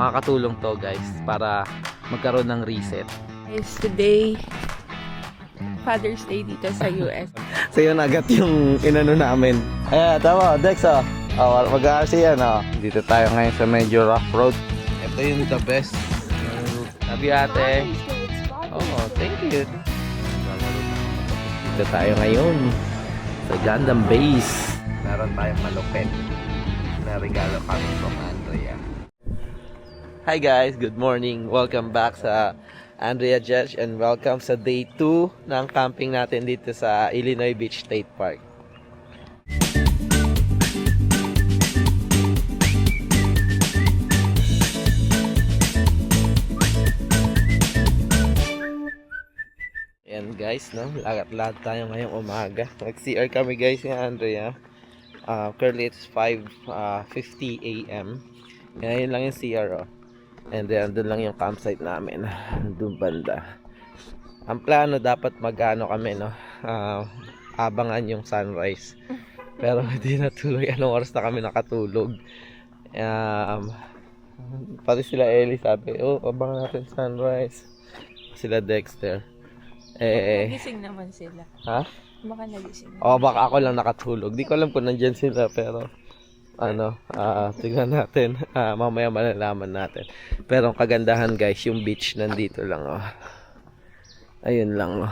makakatulong to guys para magkaroon ng reset. Is today Father's Day dito sa US. So yun agad yung inano namin. Tama, Dex mag-RC yan Dito tayo ngayon sa medyo rough road. Ito yung the best. Sabi ate. Oh, thank you. Dito tayo ngayon sa Gundam Base. Meron tayong malupit na regalo kami from Andrea. Hi guys, good morning. Welcome back sa Andrea Judge and welcome sa day 2 ng camping natin dito sa Illinois Beach State Park. Ayan guys, lahat tayo ngayong umaga. Nag-CR kami guys ni Andrea. Currently it's 5:50 a.m. Ngayon lang yung CR And then doon lang yung campsite namin. Doon banda. Ang plano dapat mag-ano kami abangan yung sunrise. Pero hindi natuloy. Anong oras na kami nakatulog. Pati sila Ellie sabi, abangan natin sunrise. Sila Dexter. Nagising naman sila. Ha? Baka nagising. Baka ako lang nakatulog. Di ko alam kung nandyan sila pero tignan natin. Mamaya malalaman natin. Pero ang kagandahan guys, yung beach nandito lang Ayun lang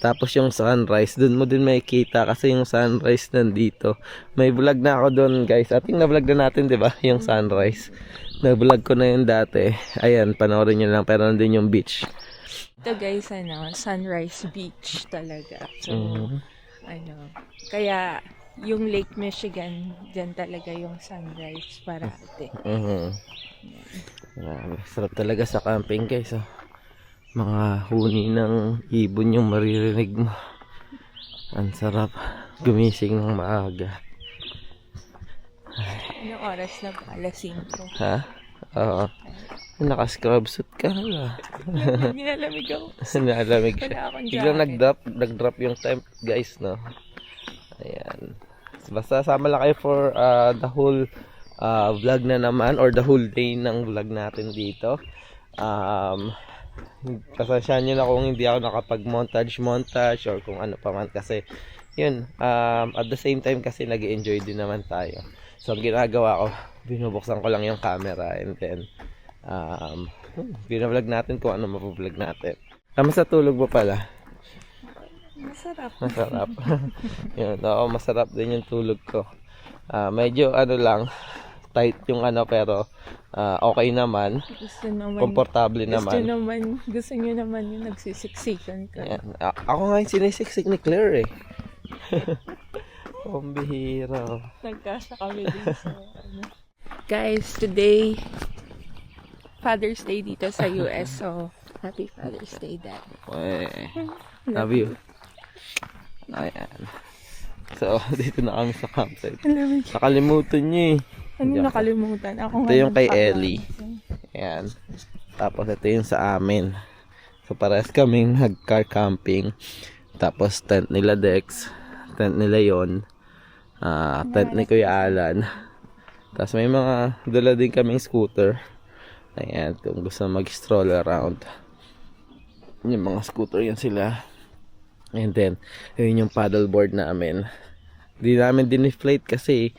Tapos yung sunrise, dun mo din makikita kasi yung sunrise nandito. May vlog na ako dun guys. Ating na-vlog na natin, 'di ba? Yung sunrise. Na-vlog ko na yun dati. Ayan, panoorin niyo lang pero nandun yung beach. Ito guys, sunrise beach talaga. So, kaya yung Lake Michigan, dyan talaga yung sunrise parate. Sarap talaga sa camping guys. Mga huni ng ibon yung maririnig mo. Ang sarap gumising ng maaga. Anong oras na ba? Alas 5. Ha? Oo. Naka-scrub suit ka Nilalamig ako. Nilalamig siya. Wala akong Biglang jacket. nag-drop yung temp guys Ayan. Basta sama lang kayo for the whole vlog na naman or the whole day ng vlog natin dito. Pasensyahan nyo na kung hindi ako nakapag-montage or kung ano pa man kasi yun, at the same time kasi nag-enjoy din naman tayo. So ang ginagawa ko, binubuksan ko lang yung camera and then binablog natin kung ano mapablog natin. Sa tulog mo pala? Masarap. Yun, masarap din yung tulog ko. Medyo lang tight yung pero okay naman. Komportable naman. Gusto nyo naman yung nagsisiksikan ka. Yan. Ako nga yung sinisiksik ni Claire Pambihira. Nagkasa kami din sa Guys, today Father's Day dito sa US. So, happy Father's Day, Dad. Love you. Ayan. So, dito na kami sa campsite. Nakalimutan niyo Ano nakalimutan? Ako ito yung kay Ellie. Ayan. Tapos ito yung sa amin. So, parehas kaming nag-car camping. Tapos tent nila Dex. Tent nila yon. Tent ni Kuya Alan. Tapos may mga dala din kaming scooter. Ayan, kung gusto mag-stroll around. Yung mga scooter yan sila. And then, yun yung paddleboard namin. Di namin din-inflate kasi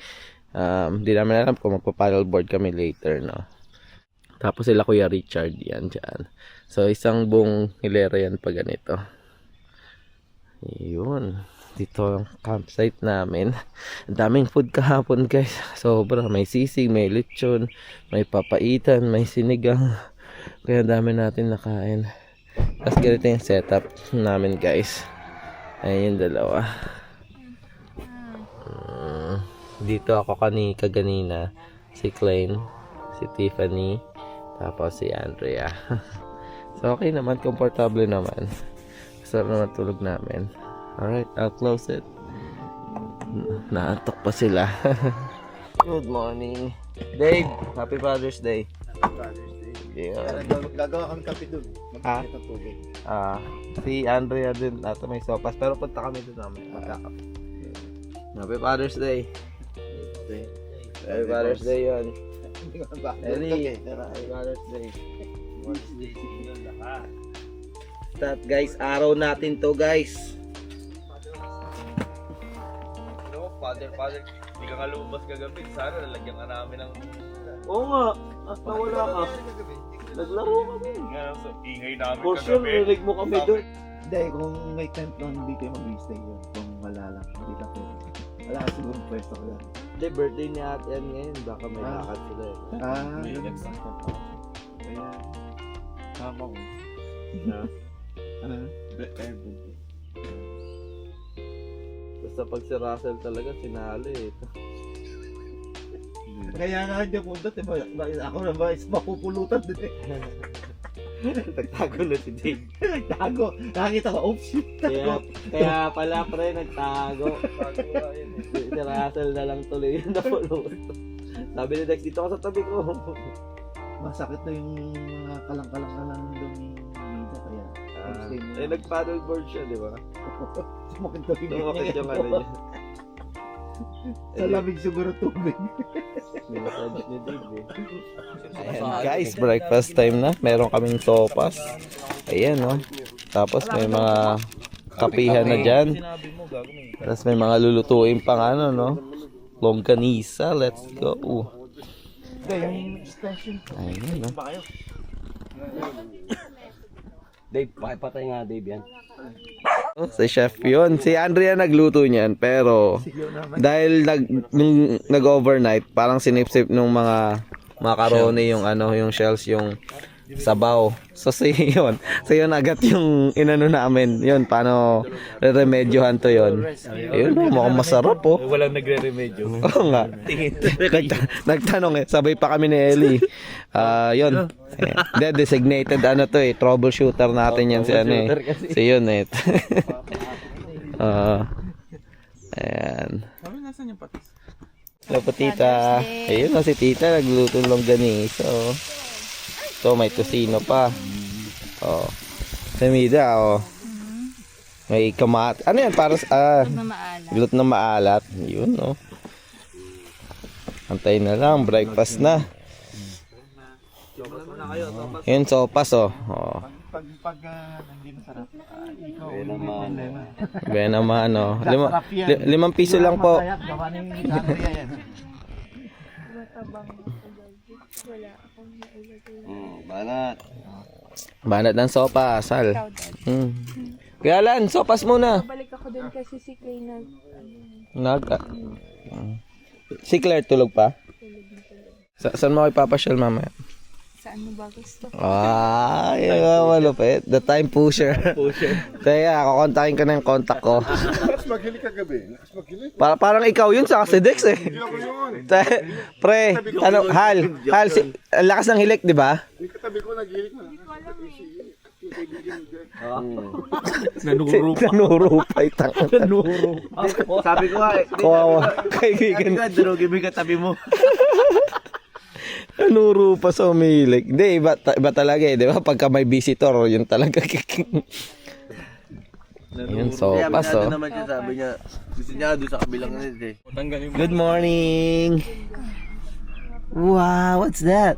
di namin alam kung magpa-paddleboard kami later, Tapos sila Kuya Richard yan dyan. So, isang buong hilera yan pa ganito. Yun. Dito ang campsite namin. Ang daming food kahapon guys. Sobra. May sisig, may lechon, may papaitan, may sinigang. Kaya dami natin nakain. Tapos ganito yung setup namin guys. Ayun yung dalawa. Dito ako kaganina. Si Klein, si Tiffany, tapos si Andrea. So okay naman, komportable naman. Sarap naman tulog namin. Alright, I'll close it. Naantok pa sila. Good morning. Dave, happy Father's Day. Happy Father's Day. Yeah. Gagawa kang kape dun. Mag-init ng tubig. Si Andrea din at may sopas. Pero punta kami dun namin. Happy Father's Day. Happy Father's Day yun. Hindi ko na Eli, Father's Day. That guys, araw natin to guys. Father, hindi ka lumabas kagabi. Sana lalagyan ka namin ng... Oo nga, hasta wala ka. Naglaro kami. Ingay namin For sure, rinig mo kami doon. Hindi, kung may tent lang, hindi kayo mag-stay yun. Kung wala lang, hindi ka pwede. Wala ka siguro pwesto ko yan. Hindi, birthday ni Ate Ann ngayon. Baka may lakad sila eh. May Ganun next ba? Kaya, tama ko. Ano? Kaya birthday. Basta pag si Russell talaga, sinali eh. Kaya nga hindi punta, diba? Ako na ba is mapupulutan din eh. Nagtago na si Dave. Nagtago. Nakakita ko, oh shit. Kaya pala pre, nagtago. Si Russell na lang tuloy yung napulot. Sabi ni Dex, dito ka sa tabi ko. Masakit na yung mga kalang-kalang na lang doon ni Mida. Kaya, Nag-paddleboard siya, di ba? sumakit na Tumakit yung ano niya. Sa lamig siguro tubig. Minasage ni Dave eh. Ayan, guys, breakfast time na. Meron kaming sopas. Ayan, no. Tapos may mga kapihan na dyan. Tapos may mga lulutuin pang ano, no. Longganisa. Let's go. Yung extension. Ayan, no. Dave, pakipatay nga Dave yan. Si chef yun. Si Andrea nagluto niyan. Pero dahil nag-overnight, parang sinip-sip nung mga macaroni yung ano, yung shells, yung sabaw. So yun agad yung inano namin. Yun, paano re-remedyohan to yun. Yun, mukhang masarap po. Walang nagre-remedyo. Oo nga. Nagtanong eh. Sabay pa kami ni Ellie. Yun. Designated ano to eh. Troubleshooter natin yan si ano eh. Si yun eh. Ayan. Hello po tita. Ayun na si tita. Nagluto ng longganisa. So may tosino pa. Oh. Semida oh. May kamat. Ano yan para sa gulot na maalat. Yun no. Antay na lang, breakfast na. Yun sopas oh. Pag hindi masarap, ikaw naman. Ben naman oh. 5 piso lang po. Gawa na yung Andrea yan. Banat. Banat ng sopas, sal. Kaya lan, sopas muna. Balik ako dun kasi si Clay Si Claire tulog pa? Saan mo ipapasyal mamaya? saan mo ba gusto? Ay, malupit. The time pusher. Kaya, kukontakin ko na yung contact ko. Lakas maghilig kagabi. Lakas maghilig. Parang ikaw yun sa kasi Dex eh. Hindi ako yun. Pre, ano, Hal, ang lakas ng hilik, di ba? Yung katabi ko naghilig na. Nanurupa itang. Sabi ko nga, Kawawa. Kaibigan. durugin mo yung katabi mo. Nanurupa sa umihilik. Hindi, iba talaga eh. Di ba? Pagka may visitor, yun talaga. Yun, sopas oh. naman siya, sabi niya, gusto niya doon sa kabilang eh. Good morning. Wow, what's that?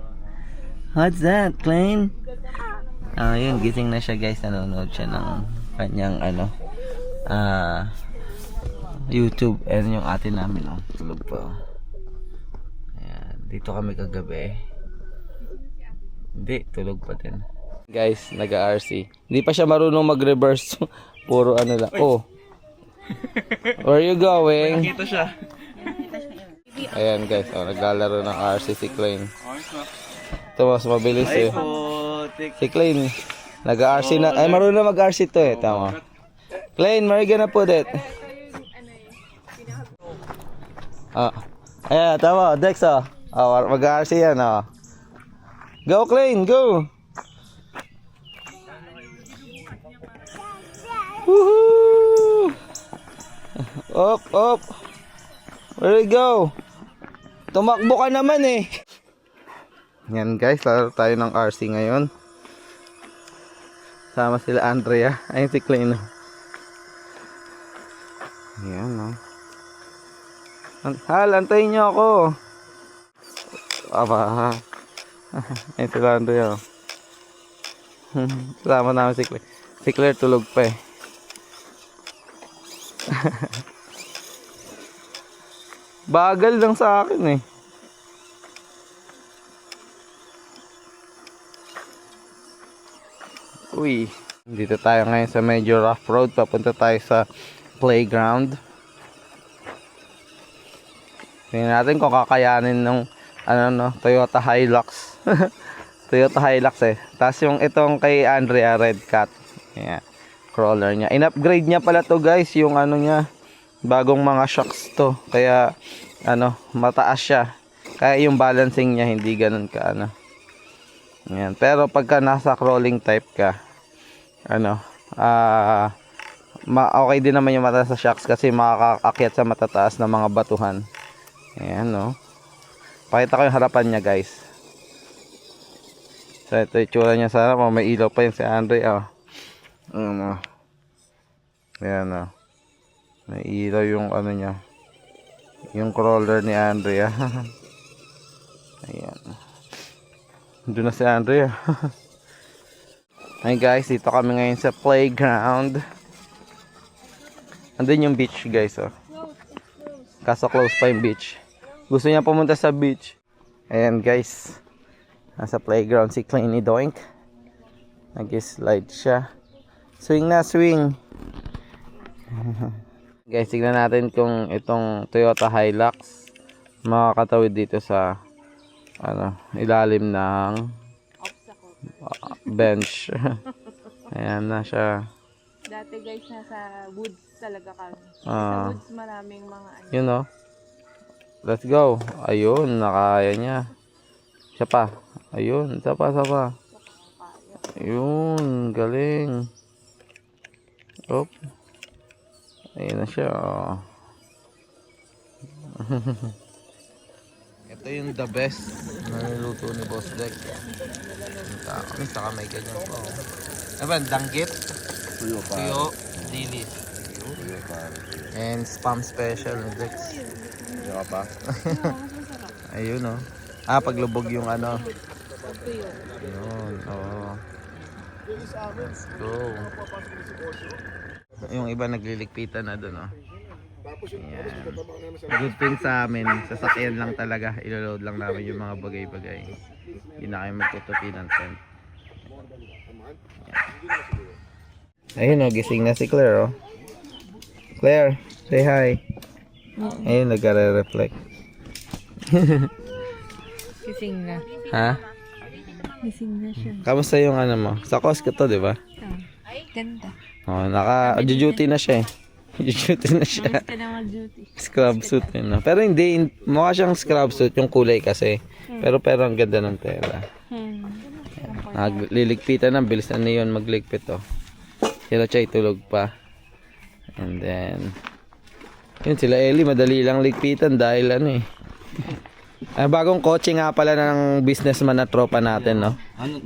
What's that, Klein? Yun, gising na siya guys. Nanonood siya ng kanyang ano, YouTube. Ayan yung ate namin. Oh, tulog pa. Ayan, dito kami kagabi. Hindi, tulog pa din. Guys, nag-RC. Hindi pa siya marunong mag-reverse. Puro ano lang. Oh. Where you going? Nakita siya. Ayan guys, naglalaro ng RC si Klein. Ito mas mabilis eh. Si Klein, nag-RC na. Ay, marunong na mag-RC to eh. Tama. Klein, where you gonna put it? Ayan, tama. Dex oh. Mag-RC yan oh. Go Klein, go! Woohoo! Up! Where you go? Tumakbo ka naman eh. Yan guys, laro tayo ng RC ngayon. Sama sila Andrea. Ayun si Klein. Yan oh. Hal, antayin niyo ako. Aba. Ayun sila Andrea. Kasama namin si Claire. Si Claire tulog pa eh. Bagal lang sa akin eh. Uy. Dito tayo ngayon sa medyo rough road. Papunta tayo sa playground. Tingnan natin kung kakayanin ng Toyota Hilux. Toyota Hilux eh. Tapos yung itong kay Andrea Red Cat. Ayan. Crawler niya. In-upgrade niya pala to guys. Yung ano niya. Bagong mga shocks to. Kaya mataas siya. Kaya yung balancing niya hindi ganun ka Ayan. Pero pagka nasa crawling type ka, okay din naman yung mataas sa shocks kasi makakaakyat sa matataas na mga batuhan. Ayan Pakita ko yung harapan niya guys. So ito yung tsura niya sa harapan. May ilaw pa yun si Andre. Ayan may ilaw yung niya. Yung crawler ni Andrea. Ayan. Doon na si Andrea. Hey guys, dito kami ngayon sa playground. Andun yung beach guys Kaso close pa yung beach. Gusto niya pumunta sa beach. Ayan guys. Nasa playground si Cleany Doink. Nag-slide siya. Swing na, swing. Guys, tignan natin kung itong Toyota Hilux makakatawid dito sa ilalim ng bench. Ayan na siya. Dati guys, nasa woods talaga kami. Sa woods maraming mga Yun Let's go. Ayun, nakaya niya. Siya pa. Ayun, isa pa. Ayun, galing. Op. Ayun na siya. Ito yung the best na niluto ni Boss Deck. Saka may ganyan po. Danggit. Tuyo. Dilis. And spam special ni Dex. Diba pa? Ayun paglubog yung Ayun, Let's go. Yung iba nagliligpitan na doon Ayan. Good thing sa amin, sasakyan lang talaga. Iloload lang namin yung mga bagay-bagay. Hindi na kayo magtutupi ng tent. Ayun gising na si Claire Claire, say hi. Ayun, nagre-reflect. Gising na. Ha? Gising na siya. Kamusta yung mo? Sa Costco to, di ba? Ganda. Naka-duty na siya Duty na siya. Gusto na mag-duty. Scrub suit Pero hindi, mukha siyang scrub suit yung kulay kasi. Pero ang ganda ng tela. Nagliligpitan bilis na niyon magligpit Sila Chay tulog pa. And then yun sila Ellie, madali lang ligpitan dahil bagong kotse nga pala ng businessman na tropa natin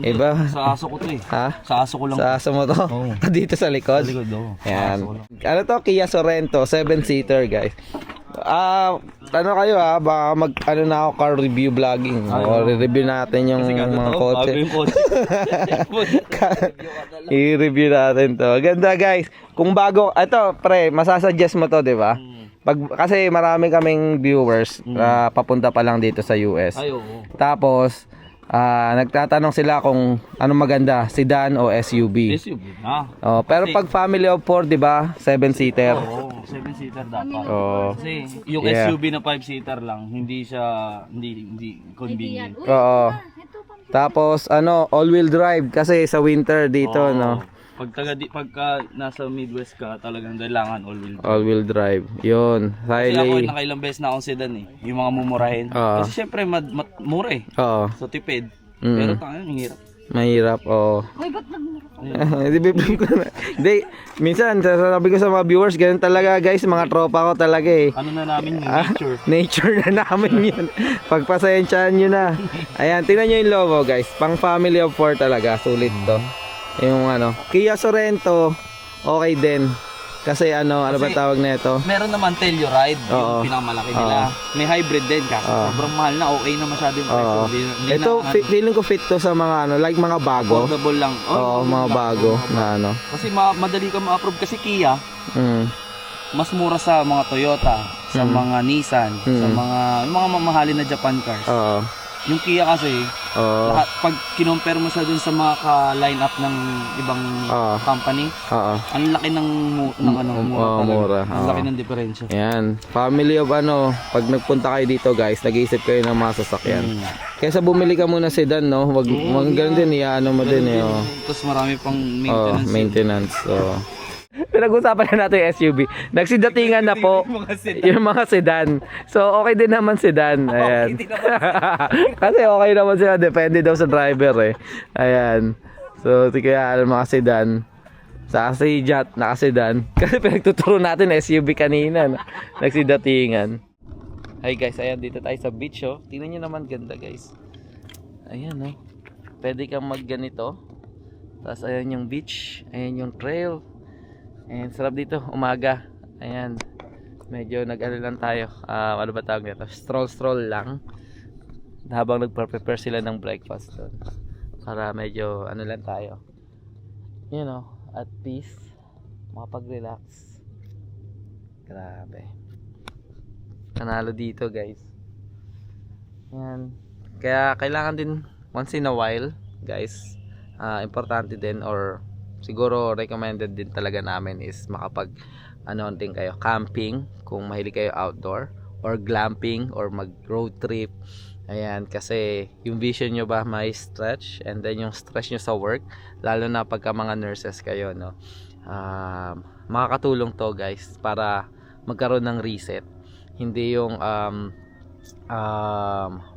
Iba? Sa aso ko to Ha? Sa aso ko lang. Sa aso mo to? Dito sa likod? Sa likod Ayan. Kia Sorento, 7-seater guys. Kayo baka na ako car review vlogging. Re-review natin yung mga kotse. I-review natin to. Ganda guys. Kung bago, pre, masasuggest mo to, di ba? Kasi marami kaming viewers papunta pa lang dito sa US. Tapos nagtatanong sila kung anong maganda, sedan o SUV. Pero pag family of 4, 'di ba? 7-seater. 7-seater dapat. Kasi yung SUV na 5-seater lang, hindi convenient. Tapos all-wheel drive kasi sa winter dito, Pagka nasa Midwest ka, talagang kailangan all-wheel drive. All-wheel drive. Yun. Kasi ako nakailang beses na akong sedan yung mga mumurahin. Kasi syempre mura So tipid. Pero hirap. Mahirap, Uy, ba't nagmumura? Hindi, minsan sasabi ko sa mga viewers, ganun talaga guys, mga tropa ko talaga Na namin nature. Nature na namin yun. Pagpasensyahan nyo na. Ayan, tingnan nyo yung logo guys. Pang family of 4 talaga, sulit to. Yung Kia Sorento, okay din. Kasi ano ba Kasi- tawag na ito? Meron naman Telluride, Oo. yung pinakamalaki nila. May hybrid din kasi Oo. sobrang mahal na, okay na masyado yung presyo. Oo. Hindi Ito, na, feeling ko fit to sa mga ano, like mga bago. affordable lang. Oo, mga bago na ano. Kasi madali ka ma-approve kasi Kia, Mm. mas mura sa mga Toyota, sa mga Nissan, sa Mm. yung mga mamahalin na Japan cars. Oo. Yung Kia kasi, Oo. lahat, pag kinompare mo siya dun sa mga ka-line up ng ibang Oo. company, Oo. ang laki ng mura talaga. mura. Ang Oo. laki ng diferensya. Ayan, family of ano, pag nagpunta kayo dito guys, nag-iisip kayo ng mga sasakyan. Kaysa bumili ka muna sedan, no? Wag ganun din, ano mo din eh. Oh. Tapos marami pang Oh, maintenance. maintenance. So. Pinag-usapan na natin yung SUV. Nagsidatingan na po yung mga sedan. So, okay din naman sedan. Ayan. Kasi okay naman sila. Depende daw sa driver eh. Ayan. So, kaya mga sedan. Sa si Jat, naka-sedan. Kasi pinagtuturo natin SUV kanina. No? Nagsidatingan. Hi guys, ayan. Dito tayo sa beach. Oh. Tingnan nyo naman ganda guys. Ayan oh. Pwede kang magganito. Tapos ayan yung beach. Ayan yung trail. Ayan, sarap dito, umaga. Ayan, medyo nag-ano lang tayo. Ano ba tawag nito? Stroll lang. Habang nagprepare sila ng breakfast doon. Para medyo ano lang tayo. You know, at peace. Makapag-relax. Grabe. Panalo dito guys. Ayan. Kaya kailangan din once in a while guys. Importante din or siguro recommended din talaga namin is makapag ano din kayo camping kung mahilig kayo outdoor or glamping or mag road trip. Ayan, kasi yung vision nyo ba may stretch and then yung stress nyo sa work lalo na pagka mga nurses kayo, no, makakatulong to guys para magkaroon ng reset. Hindi yung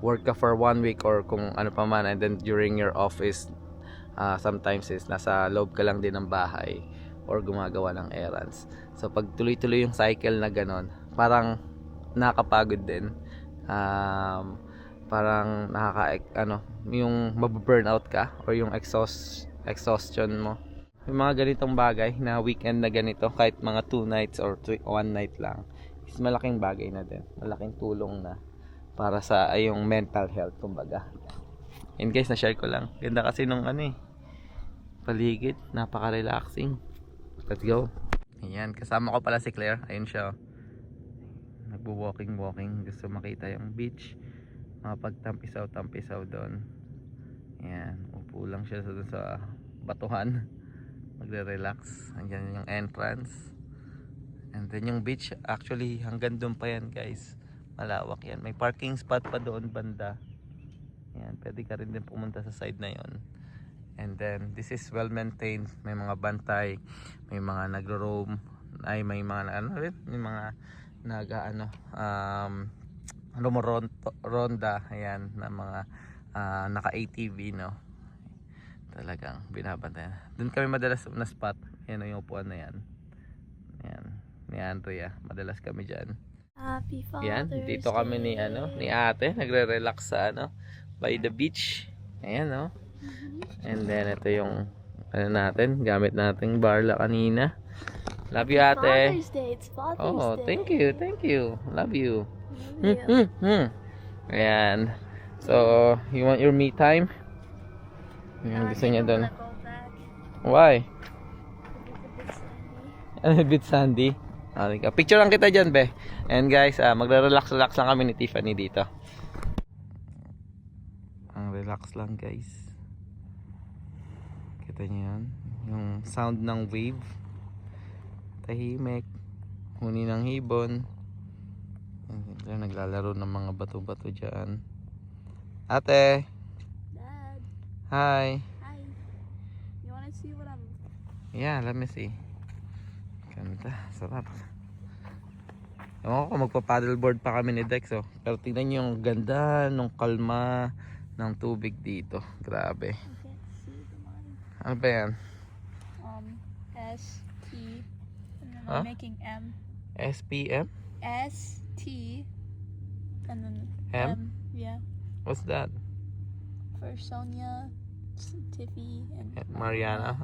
work ka for 1 week or kung ano pa man and then during your office sometimes is nasa loob ka lang din ng bahay or gumagawa ng errands. So pag tuloy-tuloy yung cycle na ganon, parang nakakapagod din. Parang yung maburnout ka or yung exhaustion mo. Yung mga ganitong bagay na weekend na ganito, kahit mga 2 nights or 1 night lang, is malaking bagay na din. Malaking tulong na para sa yung mental health kumbaga. And guys, na-share ko lang. Ganda kasi nung paligid, napaka-relaxing. Let's go. Ayan, kasama ko pala si Claire. Ayun siya. Nagbo-walking. Gusto makita yung beach. Mapagtampisaw doon. Ayan, upo lang siya sa batuhan. Magre-relax. Ayan yung entrance. And then yung beach, actually hanggang doon pa yan guys. Malawak yan. May parking spot pa doon banda. Ayan, pwede ka rin din pumunta sa side na yon. And then this is well maintained. May mga bantay, may mga nagro-roam, may mga ronda, ayan, na mga naka-ATV, no. Talagang binabantayan. Doon kami madalas na spot. Ayan yung upuan na yan. Ayan, ni Andrea, madalas kami diyan. Happy Father's Yan, dito kami ni ate, nagre-relax sa by the beach. Ayan, no. And then ito yung natin, gamit nating barla kanina. Love you, ate. Father's Day. It's Father's Oh, Day. thank you. Love you. Love you. Ayan. So, you want your me time? Ayan, gusto niya doon. Go back. Why? It's a bit sandy. A bit sandy. Picture lang kita dyan, be. And guys, magre-relax lang kami ni Tiffany dito. Ang relax lang, guys. Kita niyo yan? Yung sound ng wave. Tahimik. Huni ng hibon. Ito, naglalaro ng mga bato-bato dyan. Ate! Dad, Hi! hi. You wanna see what I'm... Yeah, let me see. Ganda, sarap. Ewan ko kung magpa-paddleboard pa kami ni Dex, oh. Pero tingnan nyo yung ganda nung kalma ng tubig dito. Grabe. I can't see the line. Ano ba yan? S, T, and then Huh? I'm making M. SPM? S, T, and then M? Yeah. What's that? For Sonia, Tiffy, and Mariana?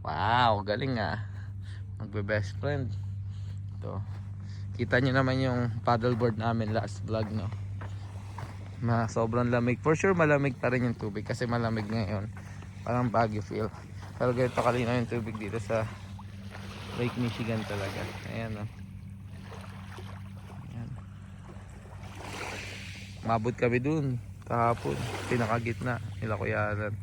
Wow, galing ah. magbe-best friend. Ito. Kita nyo naman yung paddleboard namin last vlog, no? Sobrang lamig. For sure malamig pa rin yung tubig kasi malamig ngayon. Parang Baguio feel. Pero ganito kalinaw yung tubig dito sa Lake Michigan talaga. Ayan, no? Ayan. Mabot kami dun kahapon. Pinakagitna nila Kuyanan.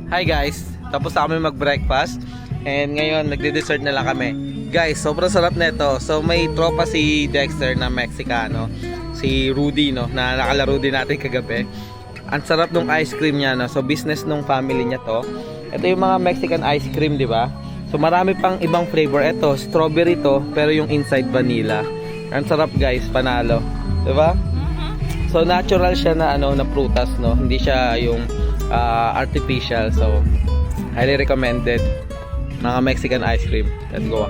Hi guys, tapos na kami mag-breakfast and ngayon nagde-dessert na lang kami. Guys, sobrang sarap nito. So may tropa si Dexter na Mexicano, si Rudy, no, na nakalaro din natin kagabi. Ang sarap ng ice cream niya, no. So business nung family niya to. Ito yung mga Mexican ice cream, di ba? So marami pang ibang flavor. Ito, strawberry to, pero yung inside vanilla. Ang sarap guys, panalo. Di ba? So natural siya na na prutas, no. Hindi siya yung artificial. So highly recommended mga Mexican ice cream. Let's go.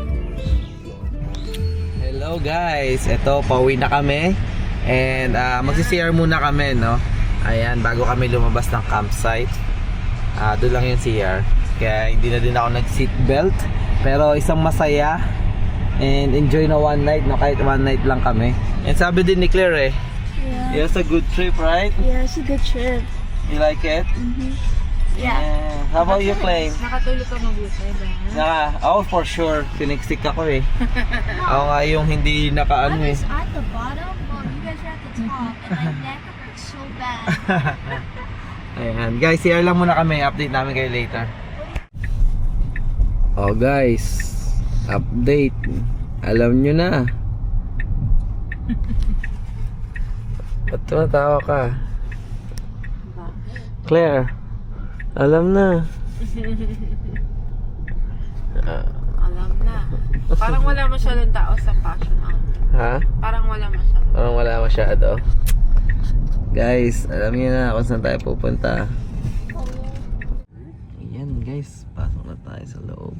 Hello guys, ito pauwi na kami and magsi-CR muna kami, no. Ayan, bago kami lumabas ng campsite. Doon lang yung CR. Kaya hindi na din ako nag-seat belt, pero isang masaya and enjoy na one night, no, kahit one night lang kami. And sabi din ni Claire Yeah. it's a good trip, right? Yeah, it's a good trip. You like it? Yeah. How about you, Clay? Nakatulog ka mag-usay Oh, for sure. Piniksik ako eh. Ako nga yung hindi nakaano eh. I was at the bottom while you guys were at the top, and my neck hurts so bad. Ayan. Guys, share lang muna kami. Update namin kayo later. Oh guys, update. Alam nyo na. Ba't tumatawa ka? Claire, alam na. Alam na. Parang wala masyadong tao sa fashion out. Ha? Parang wala masyado. Parang wala masyado. Guys, alam niyo na kung saan tayo pupunta. Ayan guys, pasok na tayo sa loob.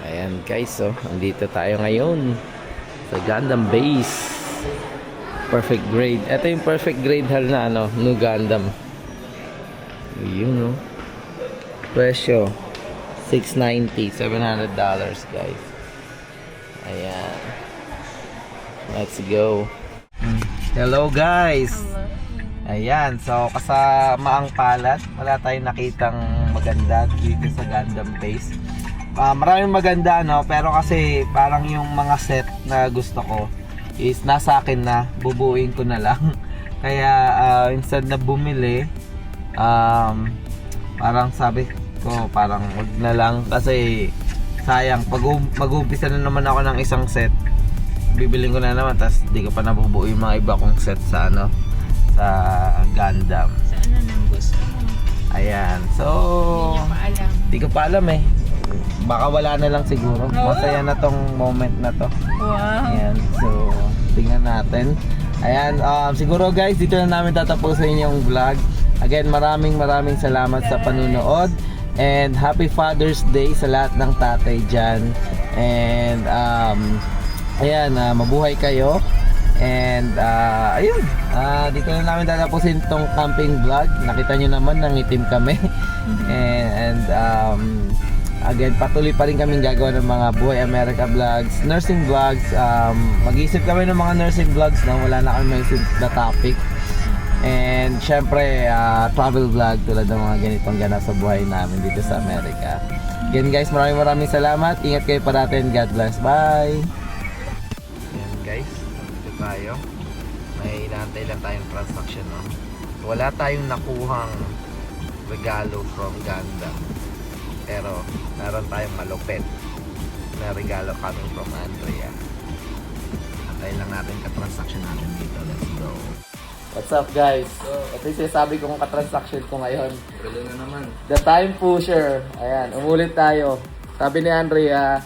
Ayan guys, so andito tayo ngayon sa Gundam Base. Perfect grade. Ito yung perfect grade hal na New Gundam. Yun, no. Presyo $690, $700 guys. Ayan. Let's go. Hello guys. Ayan, so kasama ang palad. Wala tayong nakitang maganda dito sa Gundam Base. Maraming maganda, no, pero kasi parang yung mga set na gusto ko is nasa akin na, bubuuin ko na lang. Kaya instead na bumili, parang sabi ko parang wag na lang kasi sayang pag mag-uumpisa na naman ako ng isang set, bibiling ko na naman tapos di ko pa nabubuo yung mga iba kong set sa sa Gundam. Saan na nang gusto mo? Ayan, so Hindi di ko ko pa alam. pa alam eh. Baka wala na lang siguro. Masaya na tong moment na to. Wow. Ayan, so tingnan natin. Ayan, siguro guys, dito na namin tatapusin yung vlog. Again, maraming salamat sa panunood. And happy Father's Day sa lahat ng tatay dyan. And ayan, mabuhay kayo. And ayun, dito na namin tatapusin tong camping vlog. Nakita nyo naman, nangitim kami. And again, patuloy pa rin kaming gagawa ng mga Buhay America vlogs, nursing vlogs. Mag-iisip kami ng mga nursing vlogs na wala na kami maisip na topic. And syempre, travel vlog tulad ng mga ganitong ganap sa buhay namin dito sa Amerika. Again guys, maraming salamat. Ingat kayo parati and God bless. Bye! Ayan guys, dito tayo. May inaantay lang tayong transaction, no? Wala tayong nakuhang regalo from Gundam. Pero meron tayong malupit na regalo coming from Andrea. Antayin lang natin ka-transaction natin dito. Let's go. What's up guys? Ito yung sinasabi kong ka-transaction ko ngayon. Wala na naman. The Time Pusher. Ayan, umulit tayo. Sabi ni Andrea,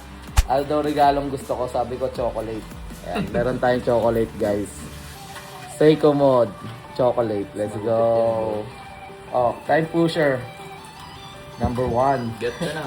ano daw regalong gusto ko? Sabi ko chocolate. Ayan, meron tayong chocolate guys. Seiko Mod chocolate. Let's go. Oh, Time Pusher. Number 1. Get ka na.